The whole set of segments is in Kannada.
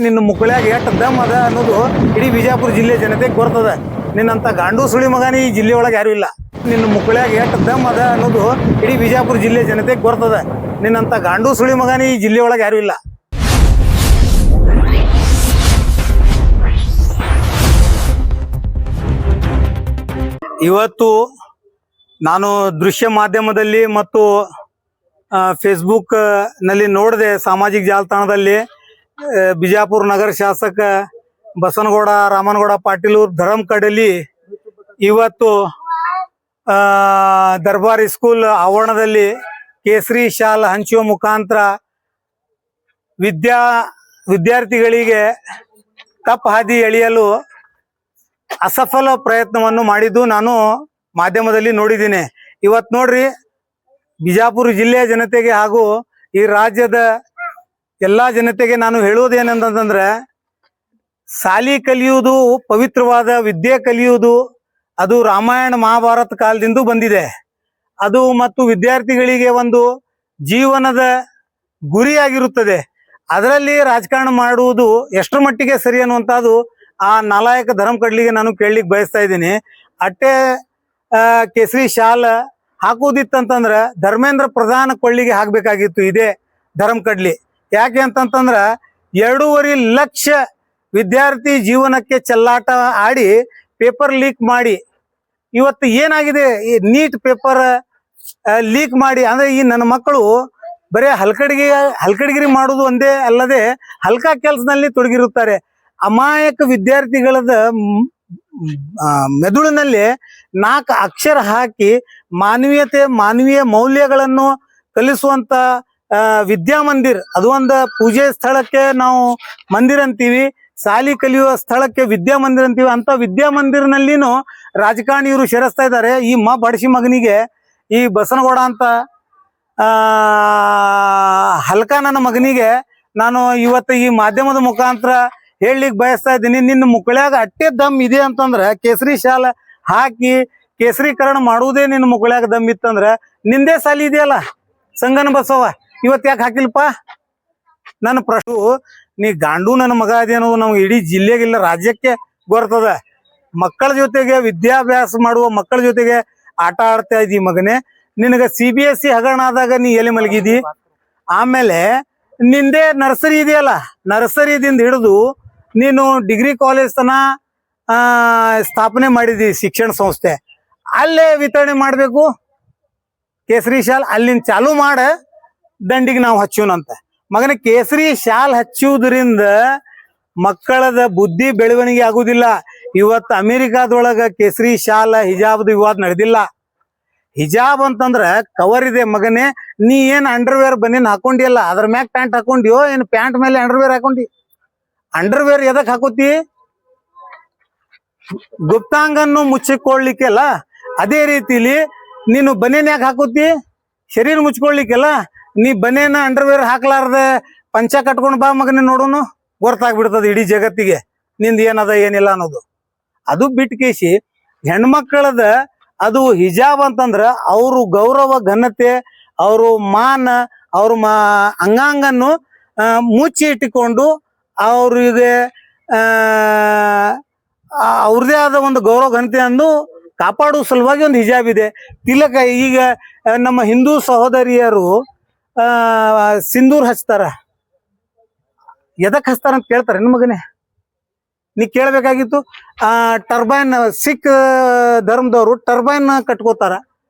ನಿನ್ನ ಮುಕ್ಕಳ್ಯಾಗ ಎಷ್ಟು ದಮ್ ಅದ ಅನ್ನೋದು ಇಡೀ ಬಿಜಾಪುರ ಜಿಲ್ಲೆ ಜನತೆಗೆ ಗೊತ್ತದ. ನಿನ್ನಂತ ಗಾಂಡು ಸುಳಿ ಮಗನ ಈ ಜಿಲ್ಲೆ ಒಳಗೆ ಯಾರು ಇಲ್ಲ. ನಿನ್ನ ಮುಕ್ಕಳ್ಯಾಗ ಎಷ್ಟು ದಮ್ ಅದ ಅನ್ನೋದು ಇಡೀ ಬಿಜಾಪುರ ಜಿಲ್ಲೆ ಜನತೆಗೆ ಗೊತ್ತದ. ನಿನ್ನಂತ ಗಾಂಡು ಸುಳಿ ಮಗನ ಈ ಜಿಲ್ಲೆ ಒಳಗೆ ಯಾರು ಇಲ್ಲ. ಇವತ್ತು ನಾನು ದೃಶ್ಯ ಮಾಧ್ಯಮದಲ್ಲಿ ಮತ್ತು ಫೇಸ್ಬುಕ್ ನಲ್ಲಿ ನೋಡಿದೆ, ಸಾಮಾಜಿಕ ಜಾಲತಾಣದಲ್ಲಿ ಬಿಜಾಪುರ ನಗರ ಶಾಸಕ ಬಸನಗೌಡ ರಾಮನಗೌಡ ಪಾಟೀಲ್ ಧರ್ಮಕಡಲಿ ಇವತ್ತು ದರ್ಬಾರ್ ಸ್ಕೂಲ್ ಆವರಣದಲ್ಲಿ ಕೇಸರಿ ಶಾಲ್ ಹಂಚುವ ಮುಖಾಂತರ ವಿದ್ಯಾರ್ಥಿಗಳಿಗೆ ತಪ್ಪ ಹಾದಿ ಎಳೆಯಲು ಅಸಫಲ ಪ್ರಯತ್ನವನ್ನು ಮಾಡಿದ್ದು ನಾನು ಮಾಧ್ಯಮದಲ್ಲಿ ನೋಡಿದ್ದೀನಿ. ಇವತ್ತು ನೋಡ್ರಿ, ಬಿಜಾಪುರ ಜಿಲ್ಲೆಯ ಜನತೆಗೆ ಹಾಗೂ ಈ ರಾಜ್ಯದ ಎಲ್ಲಾ ಜನತೆಗೆ ನಾನು ಹೇಳುವುದೇನಂತಂದ್ರೆ, ಶಾಲಿ ಕಲಿಯುವುದು ಪವಿತ್ರವಾದ ವಿದ್ಯೆ ಕಲಿಯುವುದು ಅದು ರಾಮಾಯಣ ಮಹಾಭಾರತ ಕಾಲದಿಂದ ಬಂದಿದೆ. ಅದು ಮತ್ತು ವಿದ್ಯಾರ್ಥಿಗಳಿಗೆ ಒಂದು ಜೀವನದ ಗುರಿಯಾಗಿರುತ್ತದೆ. ಅದರಲ್ಲಿ ರಾಜಕಾರಣ ಮಾಡುವುದು ಎಷ್ಟರ ಮಟ್ಟಿಗೆ ಸರಿ ಅನ್ನುವಂಥದ್ದು ಆ ನಾಲಾಯಕ ಧರ್ಮಕಡ್ಲಿಗೆ ನಾನು ಕೇಳಲಿಕ್ಕೆ ಬಯಸ್ತಾ ಇದ್ದೀನಿ. ಅಟ್ಟೆ ಕೇಸರಿ ಶಾಲ್ ಹಾಕುವುದಿತ್ತಂತಂದ್ರ ಧರ್ಮೇಂದ್ರ ಪ್ರಧಾನ ಕೊಳ್ಳಿಗೆ ಹಾಕಬೇಕಾಗಿತ್ತು ಇದೇ ಧರ್ಮಕಡ್ಲಿ. ಯಾಕೆ ಅಂತಂತಂದ್ರ 2.5 ಲಕ್ಷ ವಿದ್ಯಾರ್ಥಿ ಜೀವನಕ್ಕೆ ಚೆಲ್ಲಾಟ ಆಡಿ ಪೇಪರ್ ಲೀಕ್ ಮಾಡಿ ಇವತ್ತು ಏನಾಗಿದೆ, ಈ ನೀಟ್ ಪೇಪರ್ ಲೀಕ್ ಮಾಡಿ ಅಂದ್ರೆ ಈ ನನ್ನ ಮಕ್ಕಳು ಬರೇ ಹಲ್ಕಡಿಗಿರಿ ಮಾಡುವುದು ಒಂದೇ ಅಲ್ಲದೆ ಹಲ್ಕಾ ಕೆಲಸದಲ್ಲಿ ತೊಡಗಿರುತ್ತಾರೆ. ಅಮಾಯಕ ವಿದ್ಯಾರ್ಥಿಗಳದ ಮೆದುಳಿನಲ್ಲಿ 4 ಅಕ್ಷರ ಹಾಕಿ ಮಾನವೀಯ ಮೌಲ್ಯಗಳನ್ನು ಕಲಿಸುವಂತ ವಿದ್ಯಾಮಂದಿರ್, ಅದು ಒಂದು ಪೂಜೆ ಸ್ಥಳಕ್ಕೆ ನಾವು ಮಂದಿರ ಅಂತೀವಿ, ಶಾಲಿ ಕಲಿಯುವ ಸ್ಥಳಕ್ಕೆ ವಿದ್ಯಾಮಂದಿರ ಅಂತೀವಿ. ಅಂತ ವಿದ್ಯಾಮಂದಿರನಲ್ಲಿನೂ ರಾಜಕಾರಣಿಯವರು ಸೇರಿಸ್ತಾ ಇದ್ದಾರೆ. ಈ ಬಡಸಿ ಮಗನಿಗೆ, ಈ ಬಸನಗೌಡ ಅಂತ ಹಲ್ಕ ನನ್ನ ಮಗನಿಗೆ ನಾನು ಇವತ್ತು ಈ ಮಾಧ್ಯಮದ ಮುಖಾಂತರ ಹೇಳಲಿಕ್ಕೆ ಬಯಸ್ತಾ ಇದ್ದೀನಿ. ನಿನ್ನ ಮುಕ್ಕಳ್ಯಾಗ ಅಟ್ಟೆ ದಮ್ ಇದೆ ಅಂತಂದ್ರ ಕೇಸರಿ ಶಾಲ ಹಾಕಿ ಕೇಸರೀಕರಣ ಮಾಡುವುದೇ ನಿನ್ನ ಮುಕ್ಕಳ್ಯಾಗ ದಮ್ ಇತ್ತಂದ್ರ ನಿಂದೇ ಸಾಲಿ ಇದೆಯಲ್ಲ ಸಂಗನ ಬಸವ, ಇವತ್ತು ಯಾಕೆ ಹಾಕಿಲ್ಪ? ನನ್ನ ಪ್ರಶ್ನೆ, ನೀ ಗಾಂಡು ನನ್ನ ಮಗ ಅದೇನೋ ನಮ್ಗೆ ಇಡೀ ಜಿಲ್ಲೆಗಿಲ್ಲ ರಾಜ್ಯಕ್ಕೆ ಗೊತ್ತದ. ಮಕ್ಕಳ ಜೊತೆಗೆ ವಿದ್ಯಾಭ್ಯಾಸ ಮಾಡುವ ಮಕ್ಕಳ ಜೊತೆಗೆ ಆಟ ಆಡ್ತಾ ಇದ್ದೀವಿ ಮಗನೇ. ನಿನಗ CBSE ಹಗರಣ ಆದಾಗ ನೀ ಎಲ್ಲಿ ಮಲಗಿದಿ? ಆಮೇಲೆ ನಿಂದೇ ನರ್ಸರಿ ಇದೆಯಲ್ಲ, ನರ್ಸರಿದಿಂದ ಹಿಡಿದು ನೀನು ಡಿಗ್ರಿ ಕಾಲೇಜ್ ತನ ಸ್ಥಾಪನೆ ಮಾಡಿದಿ ಶಿಕ್ಷಣ ಸಂಸ್ಥೆ, ಅಲ್ಲೇ ವಿತರಣೆ ಮಾಡಬೇಕು ಕೇಸರಿ ಶಾಲ್. ಅಲ್ಲಿಂದ ಚಾಲು ಮಾಡ, ದಂಡಿಗೆ ನಾವು ಹಚ್ಚೋನಂತ. ಮಗನ ಕೇಸರಿ ಶಾಲ್ ಹಚ್ಚುವುದರಿಂದ ಮಕ್ಕಳದ ಬುದ್ಧಿ ಬೆಳವಣಿಗೆ ಆಗುದಿಲ್ಲ. ಇವತ್ತು ಅಮೆರಿಕಾದೊಳಗ ಕೇಸರಿ ಶಾಲ ಹಿಜಾಬ್ದು ವಿವಾದ ನಡೆದಿಲ್ಲ. ಹಿಜಾಬ್ ಅಂತಂದ್ರ ಕವರ್ ಇದೆ ಮಗನೇ. ನೀ ಏನ್ ಅಂಡರ್ವೇರ್ ಬನ್ನಿನ್ ಹಾಕೊಂಡಿಯಲ್ಲ, ಅದ್ರ ಮ್ಯಾಗ ಪ್ಯಾಂಟ್ ಹಾಕೊಂಡಿಯೋ ಏನ್ ಪ್ಯಾಂಟ್ ಮೇಲೆ ಅಂಡರ್ವೇರ್ ಹಾಕೊಂಡಿ? ಅಂಡರ್ವೇರ್ ಎದಕ್ ಹಾಕೋತಿ? ಗುಪ್ತಾಂಗನ್ನು ಮುಚ್ಚಿಕೊಳ್ಳಿಕ್ಕೆಲ್ಲ. ಅದೇ ರೀತಿಲಿ ನೀನು ಬನೇನ್ ಯಾಕೆ ಹಾಕೋತಿ? ಶರೀರ ಮುಚ್ಕೊಳ್ಲಿಕ್ಕೆಲ್ಲ. ನೀ ಬನೇನ ಅಂಡರ್ವೇರ್ ಹಾಕ್ಲಾರ್ದ ಪಂಚ ಕಟ್ಕೊಂಡ್ ಬಾ ಮಗನೇ, ನೋಡೋನು ಗೊತ್ತಾಗ್ಬಿಡ್ತದ ಇಡೀ ಜಗತ್ತಿಗೆ ನಿಂದ ಏನದ ಏನಿಲ್ಲ ಅನ್ನೋದು. ಅದು ಬಿಟ್ಕೇಸಿ ಹೆಣ್ಮಕ್ಕಳದ ಅದು ಹಿಜಾಬ್ ಅಂತಂದ್ರ ಅವರು ಗೌರವ ಘನತೆ, ಅವರು ಮಾನ, ಅವ್ರ ಅಂಗಾಂಗನ್ನು ಮುಚ್ಚಿ ಇಟ್ಟುಕೊಂಡು ಅವ್ರಿಗೆ ಅವ್ರದೇ ಆದ ಒಂದು ಗೌರವ ಘನತೆಯನ್ನು ಕಾಪಾಡುವ ಸಲುವಾಗಿ ಒಂದು ಹಿಜಾಬ್ ಇದೆ. ತಿಲಕ, ಈಗ ನಮ್ಮ ಹಿಂದೂ ಸಹೋದರಿಯರು ಸಿಂಧೂರ್ ಹಚ್ತಾರ. ಎದಕ್ ಹಚ್ತಾರ ಅಂತ ಕೇಳ್ತಾರ ಹೆಣ್ಣು ಮಗನೇ? ನೀ ಕೇಳಬೇಕಾಗಿತ್ತು. ಟರ್ಬೈನ್, ಸಿಖ್ ಧರ್ಮದವರು ಟರ್ಬೈನ್ ಕಟ್ಕೋತಾರ.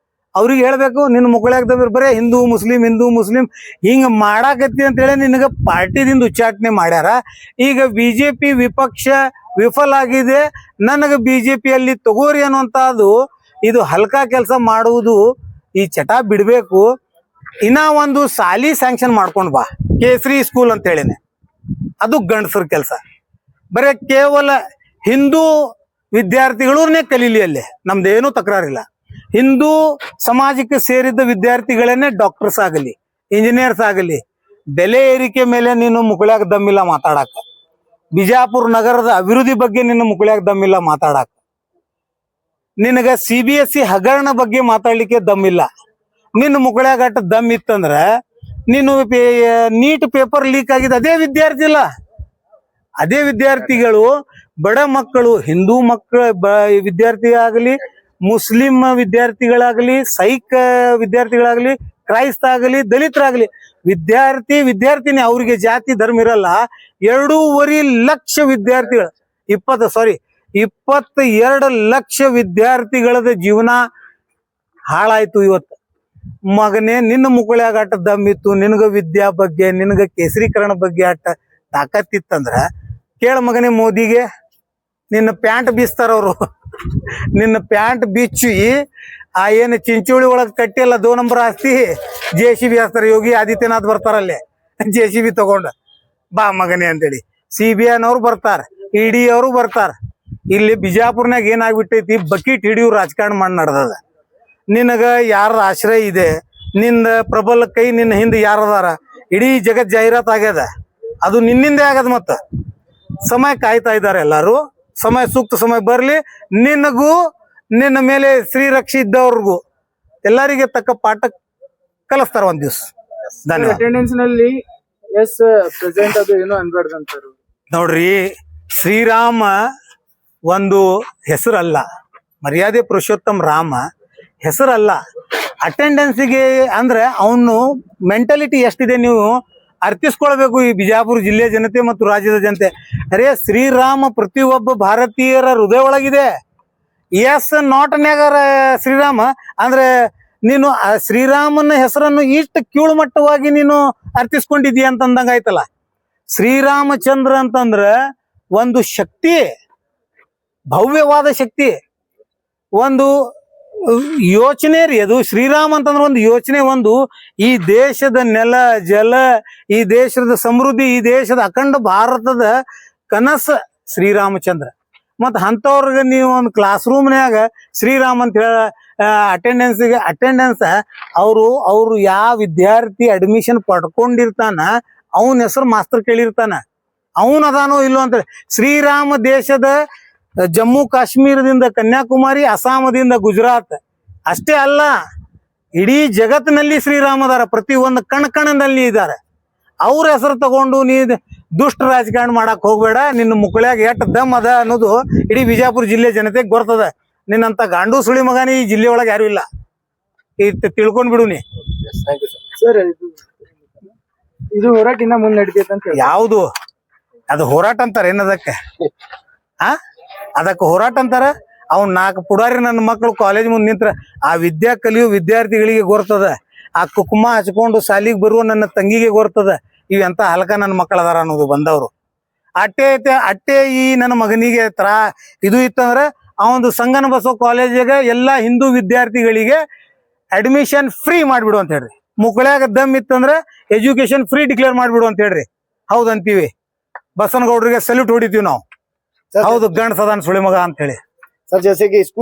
ಅವ್ರಿಗೆ ಹೇಳ್ಬೇಕು, ನಿನ್ನ ಮುಕ್ಕಳ್ಯಾಗ ಬರೇ ಹಿಂದೂ ಮುಸ್ಲಿಂ ಹಿಂಗ ಮಾಡಾಕತ್ತಿ ಅಂತೇಳಿ ನಿನಗ ಪಾರ್ಟಿದಿಂದ ಉಚ್ಚಾಟನೆ ಮಾಡ್ಯಾರ. ಈಗ BJP ವಿಪಕ್ಷ ವಿಫಲ ಆಗಿದೆ, ನನಗ BJPಯಲ್ಲಿ ತಗೋರಿ ಅನ್ನುವಂಥದ್ದು ಇದು ಹಲ್ಕಾ ಕೆಲಸ ಮಾಡುವುದು. ಈ ಚಟ ಬಿಡ್ಬೇಕು. ಇನ್ನ ಒಂದು ಸಾಲಿ ಸ್ಯಾಂಕ್ಷನ್ ಮಾಡ್ಕೊಂಡ್ ಬಾ, ಕೇಸರಿ ಸ್ಕೂಲ್ ಅಂತ ಹೇಳಿನೆ. ಅದು ಗಂಡಸರ ಕೆಲಸ. ಬರೇ ಕೇವಲ ಹಿಂದೂ ವಿದ್ಯಾರ್ಥಿಗಳನ್ನೇ ಕಲೀಲಿ, ಅಲ್ಲಿ ನಮ್ದೇನು ತಕರಾರಿಲ್ಲ. ಹಿಂದೂ ಸಮಾಜಕ್ಕೆ ಸೇರಿದ್ದ ವಿದ್ಯಾರ್ಥಿಗಳನ್ನೇ ಡಾಕ್ಟರ್ಸ್ ಆಗಲಿ, ಇಂಜಿನಿಯರ್ಸ್ ಆಗಲಿ. ಬೆಲೆ ಏರಿಕೆ ಮೇಲೆ ನೀನು ಮುಕ್ಕಳ್ಯಾಗ ದಮ್ಮಿಲ್ಲ ಮಾತಾಡಕ. ಬಿಜಾಪುರ ನಗರದ ಅಭಿವೃದ್ಧಿ ಬಗ್ಗೆ ನಿನ್ನ ಮುಕ್ಕಳ್ಯಾಗ ದಮ್ಮಿಲ್ಲ ಮಾತಾಡಕ. ನಿನಗ CBSE ಹಗರಣ ಬಗ್ಗೆ ಮಾತಾಡ್ಲಿಕ್ಕೆ ದಮ್ಮಿಲ್ಲ. ನಿನ್ನ ಮುಕ್ಕಳ್ಯಾಗ ಅಟ್ಟ ದಮ್ ಇತ್ತಂದ್ರ ನೀನು ನೀಟ್ ಪೇಪರ್ ಲೀಕ್ ಆಗಿದೆ ಅದೇ ವಿದ್ಯಾರ್ಥಿ ಇಲ್ಲ, ಅದೇ ವಿದ್ಯಾರ್ಥಿಗಳು ಬಡ ಮಕ್ಕಳು, ಹಿಂದೂ ವಿದ್ಯಾರ್ಥಿ ಆಗಲಿ, ಮುಸ್ಲಿಂ ವಿದ್ಯಾರ್ಥಿಗಳಾಗಲಿ, ಸೈಕ್ ವಿದ್ಯಾರ್ಥಿಗಳಾಗಲಿ, ಕ್ರೈಸ್ತ ಆಗಲಿ, ದಲಿತರಾಗಲಿ, ವಿದ್ಯಾರ್ಥಿನಿ ಅವ್ರಿಗೆ ಜಾತಿ ಧರ್ಮ ಇರಲ್ಲ. 2.5 ಲಕ್ಷ ವಿದ್ಯಾರ್ಥಿಗಳು 22 ಲಕ್ಷ ವಿದ್ಯಾರ್ಥಿಗಳದ ಜೀವನ ಹಾಳಾಯ್ತು ಇವತ್ತು. ಮಗನೇ, ನಿನ್ನ ಮುಕ್ಕಳ್ಯಾಗ ಅಟ್ಟ ದಮ್ಮಿತ್ತು, ನಿನಗ ವಿದ್ಯಾ ಬಗ್ಗೆ, ನಿನಗ ಕೇಸರೀಕರಣ ಬಗ್ಗೆ ಅಟ್ಟ ತಾಕತ್ತಿತ್ತಂದ್ರ ಕೇಳ ಮಗನೇ ಮೋದಿಗೆ. ನಿನ್ನ ಪ್ಯಾಂಟ್ ಬೀಸ್ತಾರ ಅವರು, ನಿನ್ನ ಪ್ಯಾಂಟ್ ಬಿಚ್ಚಿ ಆ ಏನು ಚಿಂಚೋಳಿ ಒಳಗೆ ಕಟ್ಟಿಲ್ಲ 2 ನಂಬರ್ ಆಸ್ತಿ JCB ಹಾಸ್ತಾರ. ಯೋಗಿ ಆದಿತ್ಯನಾಥ್ ಬರ್ತಾರಲ್ಲೇ JCB ತಗೊಂಡು ಬಾ ಮಗನೇ ಅಂತೇಳಿ. CBIನವ್ರು ಬರ್ತಾರ, ED ಅವರು ಬರ್ತಾರ. ಇಲ್ಲಿ ಬಿಜಾಪುರ್ನಾಗ ಏನಾಗ್ಬಿಟ್ಟೈತಿ, ಬಕೀಟ್ ಹಿಡಿಯೋ ರಾಜಕಾರಣ ಮಾಡಿ ನಡೆದದ. ನಿನಗ ಯಾರ ಆಶ್ರಯ ಇದೆ, ನಿಂದ ಪ್ರಬಲ ಕೈ ನಿನ್ನ ಹಿಂದೆ ಯಾರದಾರ, ಇಡೀ ಜಗತ್ ಜಾಹೀರಾತ್ ಆಗ್ಯದ. ಅದು ನಿನ್ನಿಂದೆ ಆಗದ. ಮತ್ತ ಸಮಯ ಕಾಯ್ತಾ ಇದ್ದಾರೆ ಎಲ್ಲಾರು. ಸಮಯ ಸೂಕ್ತ ಸಮಯ ಬರ್ಲಿ. ನಿನಗೂ ನಿನ್ನ ಮೇಲೆ ಶ್ರೀರಕ್ಷೆ ಇದ್ದವ್ರಿಗೂ ಎಲ್ಲರಿಗೆ ತಕ್ಕ ಪಾಠ ಕಲಿಸ್ತಾರ ಒಂದ್ ದಿವ್ಸ. ಧನ್ಯವಾದ. ಅಟೆಂಡೆನ್ಸ್ ನಲ್ಲಿ ಪ್ರೆಸೆಂಟ್ ಅದು ಏನೋ ಅನ್ಬಾರ್ದಂತಾರ ನೋಡ್ರಿ, ಶ್ರೀರಾಮ ಒಂದು ಹೆಸರಲ್ಲ, ಮರ್ಯಾದೆ ಪುರುಷೋತ್ತಮ ರಾಮ ಹೆಸರಲ್ಲ. ಅಟೆಂಡೆನ್ಸಿಗೆ ಅಂದ್ರೆ ಅವನು ಮೆಂಟಾಲಿಟಿ ಎಷ್ಟಿದೆ ನೀವು ಅರ್ಥಿಸ್ಕೊಳ್ಬೇಕು. ಈ ಬಿಜಾಪುರ ಜಿಲ್ಲೆಯ ಜನತೆ ಮತ್ತು ರಾಜ್ಯದ ಜನತೆ, ಅರೇ ಶ್ರೀರಾಮ ಪ್ರತಿಯೊಬ್ಬ ಭಾರತೀಯರ ಹೃದಯ ಒಳಗಿದೆ. ನಾಟನ್ಯಾಗಾರ ಶ್ರೀರಾಮ ಅಂದ್ರೆ ನೀನು ಆ ಶ್ರೀರಾಮನ ಹೆಸರನ್ನು ಇಷ್ಟು ಕೀಳುಮಟ್ಟವಾಗಿ ನೀನು ಅರ್ಥಿಸ್ಕೊಂಡಿದೀಯ ಅಂತಂದಂಗ ಆಯ್ತಲ್ಲ. ಶ್ರೀರಾಮಚಂದ್ರ ಅಂತಂದ್ರ ಒಂದು ಶಕ್ತಿ, ಭವ್ಯವಾದ ಶಕ್ತಿ, ಒಂದು ಯೋಚನೆ ರೀ ಅದು. ಶ್ರೀರಾಮ ಅಂತಂದ್ರೆ ಒಂದು ಯೋಚನೆ, ಒಂದು ಈ ದೇಶದ ನೆಲ ಜಲ, ಈ ದೇಶದ ಸಮೃದ್ಧಿ, ಈ ದೇಶದ ಅಖಂಡ ಭಾರತದ ಕನಸ ಶ್ರೀರಾಮಚಂದ್ರ. ಮತ್ ಅಂತವ್ರಿಗೆ ನೀವು ಒಂದು ಕ್ಲಾಸ್ ರೂಮ್ನ್ಯಾಗ ಶ್ರೀರಾಮ್ ಅಂತ ಹೇಳ ಅಟೆಂಡೆನ್ಸ್ ಅವ್ರು ಯಾವ ವಿದ್ಯಾರ್ಥಿ ಅಡ್ಮಿಷನ್ ಪಡ್ಕೊಂಡಿರ್ತಾನ ಅವನ ಹೆಸರು ಮಾಸ್ತರ್ ಕೇಳಿರ್ತಾನ, ಅವನ್ ಅದಾನೋ ಇಲ್ಲೋ ಅಂತ. ಶ್ರೀರಾಮ ದೇಶದ ಜಮ್ಮು ಕಾಶ್ಮೀರದಿಂದ ಕನ್ಯಾಕುಮಾರಿ, ಅಸ್ಸಾಮದಿಂದ ಗುಜರಾತ್ ಅಷ್ಟೇ ಅಲ್ಲ, ಇಡೀ ಜಗತ್ತಿನಲ್ಲಿ ಶ್ರೀರಾಮದಾರ. ಪ್ರತಿ ಒಂದು ಕಣದಲ್ಲಿ ಇದ್ದಾರೆ. ಅವ್ರ ಹೆಸರು ತಗೊಂಡು ನೀ ದುಷ್ಟ ರಾಜಕಾರಣ ಮಾಡಕ್ ಹೋಗ್ಬೇಡ. ನಿನ್ನ ಮುಕ್ಕಳ್ಯಾಗ ಎಟ್ ದಮ್ ಅದ ಅನ್ನೋದು ಇಡೀ ಬಿಜಾಪುರ ಜಿಲ್ಲೆ ಜನತೆಗೆ ಗೊತ್ತದ. ನಿನ್ನಂತ ಗಾಂಡು ಸುಳಿ ಮಗನಿ ಈ ಜಿಲ್ಲೆ ಒಳಗೆ ಯಾರು ಇಲ್ಲ, ತಿಳ್ಕೊಂಡ್ ಬಿಡು ನೀ. ಸರ್ ಇದು ಹೋರಾಟ ಇನ್ನ ಮುಂದೆ ನಡೀತೈತೆ ಅಂತ ಯಾವುದು ಅದು ಹೋರಾಟ ಅಂತಾರ ಏನದಕ್ಕೆ? ಅದಕ್ಕೆ ಹೋರಾಟ ಅಂತಾರ. ಅವ್ನ್ 4 ಪುಡಾರಿ ನನ್ನ ಮಕ್ಕಳು ಕಾಲೇಜ್ ಮುಂದೆ ನಿಂತ್ರ ಆ ವಿದ್ಯಾ ಕಲಿಯೋ ವಿದ್ಯಾರ್ಥಿಗಳಿಗೆ ಗೊತ್ತದ. ಆ ಕುಕುಮ ಹಚ್ಕೊಂಡು ಸಾಲಿಗೆ ಬರುವ ನನ್ನ ತಂಗಿಗೆ ಗೊತ್ತದ ಇವೆಂತ ಹಲಕ ನನ್ನ ಮಕ್ಕಳು ಅದಾರ ಅನ್ನೋದು ಬಂದವರು. ಅಟ್ಟೆ ಈ ನನ್ನ ಮಗನಿಗೆ ಇದು ಇತ್ತಂದ್ರ ಅವನು ಸಂಗನ ಬಸವ ಕಾಲೇಜಿಗೆ ಎಲ್ಲಾ ಹಿಂದೂ ವಿದ್ಯಾರ್ಥಿಗಳಿಗೆ ಅಡ್ಮಿಷನ್ ಫ್ರೀ ಮಾಡ್ಬಿಡು ಅಂತ ಹೇಳ್ರಿ. ಮುಕ್ಕಳ್ಯಾಗ ದಮ್ ಇತ್ತಂದ್ರ ಎಜುಕೇಶನ್ ಫ್ರೀ ಡಿಕ್ಲೇರ್ ಮಾಡ್ಬಿಡು ಅಂತ ಹೇಳ್ರಿ. ಹೌದಂತೀವಿ. ಬಸನಗೌಡ್ರಿಗೆ ಸಲ್ಯೂಟ್ ಹೊಡಿತೀವಿ ನಾವು. ಹೌದು, ಗಂಡ ಸದಾನ್ ಸುಳಿ ಮಗ ಅಂತ ಹೇಳಿ. सर जैसे कि स्कूल